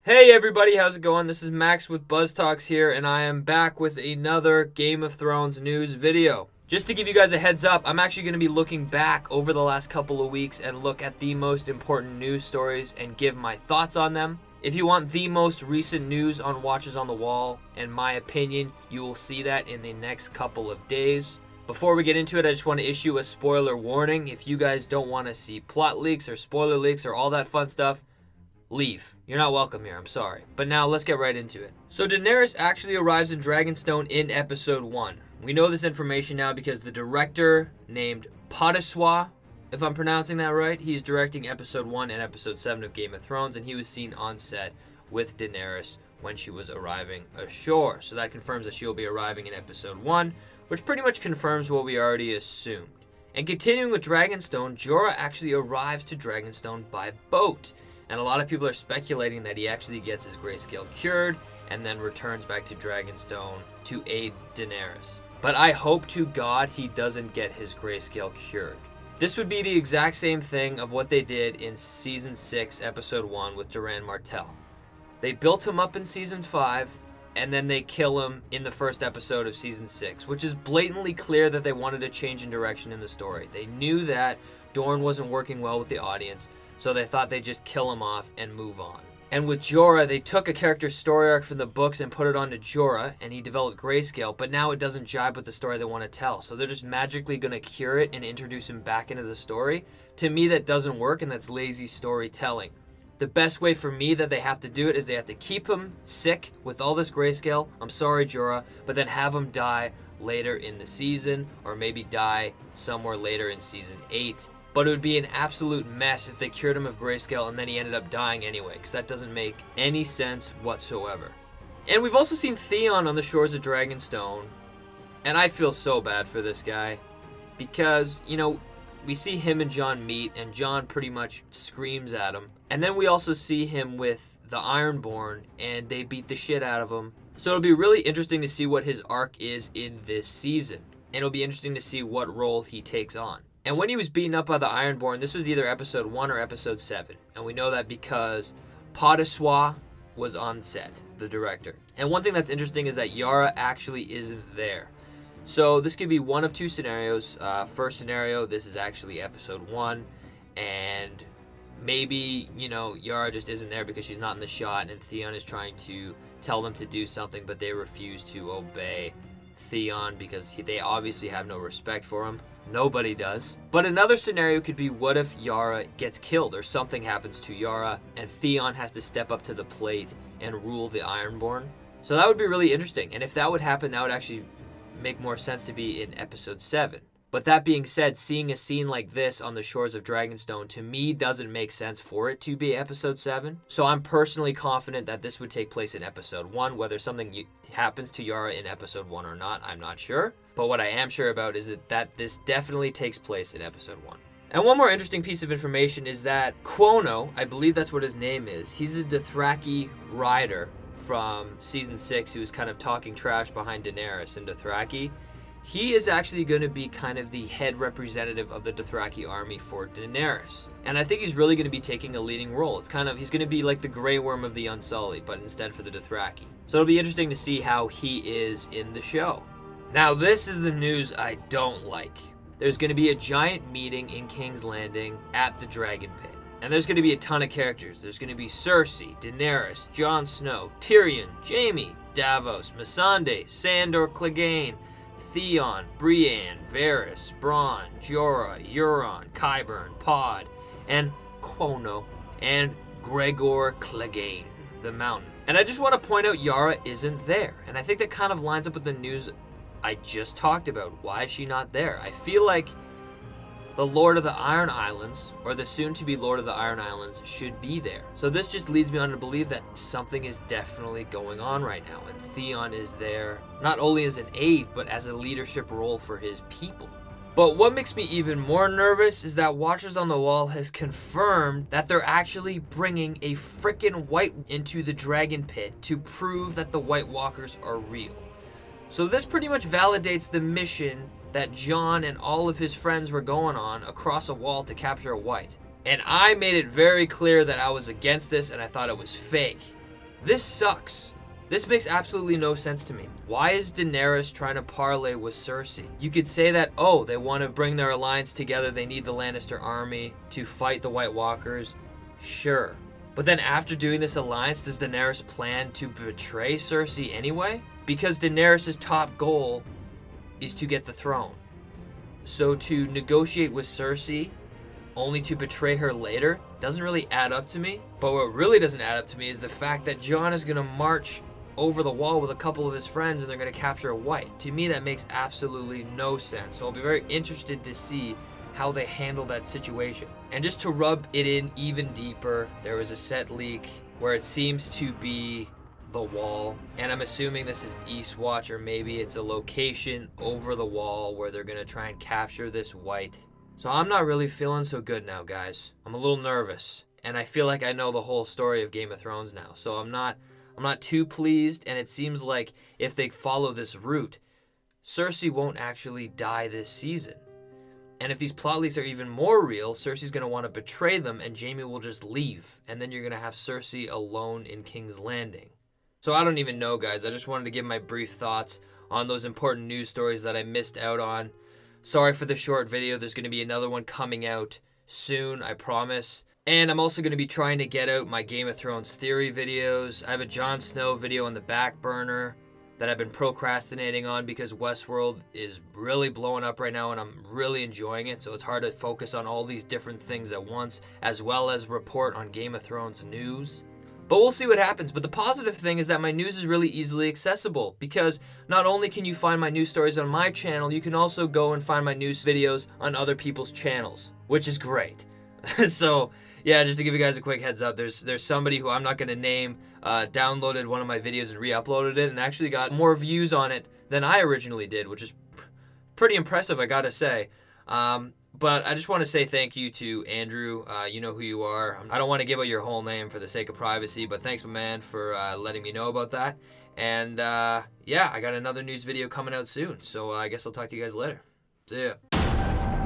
Hey everybody, how's it going? This is Max with BuzzTox here, and I am back with another Game of Thrones news video. Just to give you guys a heads up, I'm actually going to be looking back over the last couple of weeks and look at the most important news stories and give my thoughts on them. If you want the most recent news on Watchers on the Wall, in my opinion, you will see that in the next couple of days. Before we get into it, I just want to issue a spoiler warning. If you guys don't want to see plot leaks or spoiler leaks or all that fun stuff, leave. You're not welcome here, I'm sorry. But now let's get right into it. So Daenerys actually arrives in Dragonstone in episode 1. We know this information now because the director named Padiswa, if I'm pronouncing that right, he's directing episode 1 and episode 7 of Game of Thrones, and he was seen on set with Daenerys when she was arriving ashore. So that confirms that she'll be arriving in episode 1, which pretty much confirms what we already assumed. And continuing with Dragonstone, Jorah actually arrives to Dragonstone by boat. And a lot of people are speculating that he actually gets his grayscale cured and then returns back to Dragonstone to aid Daenerys. But I hope to God he doesn't get his grayscale cured. This would be the exact same thing of what they did in Season 6, Episode 1 with Doran Martell. They built him up in Season 5, and then they kill him in the first episode of Season 6, which is blatantly clear that they wanted a change in direction in the story. They knew that Dorne wasn't working well with the audience, so they thought they'd just kill him off and move on. And with Jorah, they took a character's story arc from the books and put it onto Jorah, and he developed grayscale, but now it doesn't jibe with the story they want to tell. So they're just magically going to cure it and introduce him back into the story. To me, that doesn't work, and that's lazy storytelling. The best way for me that they have to do it is they have to keep him sick with all this grayscale. I'm sorry, Jorah, but then have him die later in the season, or maybe die somewhere later in Season 8. But it would be an absolute mess if they cured him of grayscale and then he ended up dying anyway, because that doesn't make any sense whatsoever. And we've also seen Theon on the shores of Dragonstone, and I feel so bad for this guy, because, you know, we see him and Jon meet, and Jon pretty much screams at him. And then we also see him with the Ironborn, and they beat the shit out of him. So it'll be really interesting to see what his arc is in this season. And it'll be interesting to see what role he takes on. And when he was beaten up by the Ironborn, this was either episode 1 or episode 7. And we know that because Padiswa was on set, the director. And one thing that's interesting is that Yara actually isn't there. So this could be one of two scenarios. First scenario, this is actually episode 1. And maybe, you know, Yara just isn't there because she's not in the shot. And Theon is trying to tell them to do something, but they refuse to obey Theon because they obviously have no respect for him. Nobody does. But another scenario could be, what if Yara gets killed or something happens to Yara and Theon has to step up to the plate and rule the Ironborn? So that would be really interesting. And if that would happen, that would actually make more sense to be in episode 7. But that being said, seeing a scene like this on the shores of Dragonstone, to me, doesn't make sense for it to be episode 7. So I'm personally confident that this would take place in episode 1. Whether something happens to Yara in episode 1 or not, I'm not sure. But what I am sure about is that this definitely takes place in episode 1. And one more interesting piece of information is that Quono, I believe that's what his name is, he's a Dothraki rider from Season 6 who was kind of talking trash behind Daenerys in Dothraki. He is actually going to be kind of the head representative of the Dothraki army for Daenerys. And I think he's really going to be taking a leading role. He's going to be like the Grey Worm of the Unsullied, but instead for the Dothraki. So it'll be interesting to see how he is in the show. Now, this is the news I don't like. There's going to be a giant meeting in King's Landing at the Dragon Pit. And there's going to be a ton of characters. There's going to be Cersei, Daenerys, Jon Snow, Tyrion, Jaime, Davos, Missandei, Sandor Clegane, Theon, Brienne, Varys, Bronn, Jorah, Euron, Qyburn, Pod, and Quono, and Gregor Clegane, the Mountain. And I just want to point out Yara isn't there. And I think that kind of lines up with the news I just talked about. Why is she not there? I feel like the Lord of the Iron Islands, or the soon-to-be Lord of the Iron Islands, should be there. So this just leads me on to believe that something is definitely going on right now, and Theon is there, not only as an aide, but as a leadership role for his people. But what makes me even more nervous is that Watchers on the Wall has confirmed that they're actually bringing a frickin' white into the Dragon Pit to prove that the White Walkers are real. So this pretty much validates the mission that Jon and all of his friends were going on across a wall to capture a white. And I made it very clear that I was against this and I thought it was fake. This sucks. This makes absolutely no sense to me. Why is Daenerys trying to parlay with Cersei? You could say that, oh, they want to bring their alliance together. They need the Lannister army to fight the White Walkers. Sure. But then after doing this alliance, does Daenerys plan to betray Cersei anyway? Because Daenerys' top goal is to get the throne. So to negotiate with Cersei only to betray her later doesn't really add up to me. But what really doesn't add up to me is the fact that Jon is going to march over the wall with a couple of his friends and they're going to capture a White. To me, that makes absolutely no sense. So I'll be very interested to see how they handle that situation. And just to rub it in even deeper, there was a set leak where it seems to be the wall, and I'm assuming this is Eastwatch, or maybe it's a location over the wall where they're gonna try and capture this White. So I'm not really feeling so good now, guys. I'm a little nervous, and I feel like I know the whole story of Game of Thrones now, so I'm not too pleased. And it seems like if they follow this route, Cersei won't actually die this season. And if these plot leaks are even more real, Cersei's going to want to betray them and Jaime will just leave. And then you're going to have Cersei alone in King's Landing. So I don't even know, guys. I just wanted to give my brief thoughts on those important news stories that I missed out on. Sorry for the short video. There's going to be another one coming out soon, I promise. And I'm also going to be trying to get out my Game of Thrones theory videos. I have a Jon Snow video on the back burner that I've been procrastinating on because Westworld is really blowing up right now and I'm really enjoying it. So it's hard to focus on all these different things at once, as well as report on Game of Thrones news. But we'll see what happens. But the positive thing is that my news is really easily accessible, because not only can you find my news stories on my channel, you can also go and find my news videos on other people's channels, which is great. So yeah, just to give you guys a quick heads up, there's somebody who I'm not going to name downloaded one of my videos and re-uploaded it and actually got more views on it than I originally did, which is pretty impressive, I gotta say. But I just want to say thank you to Andrew. You know who you are. I don't want to give out your whole name for the sake of privacy, but thanks, my man, for letting me know about that. And yeah, I got another news video coming out soon, so I guess I'll talk to you guys later. See ya.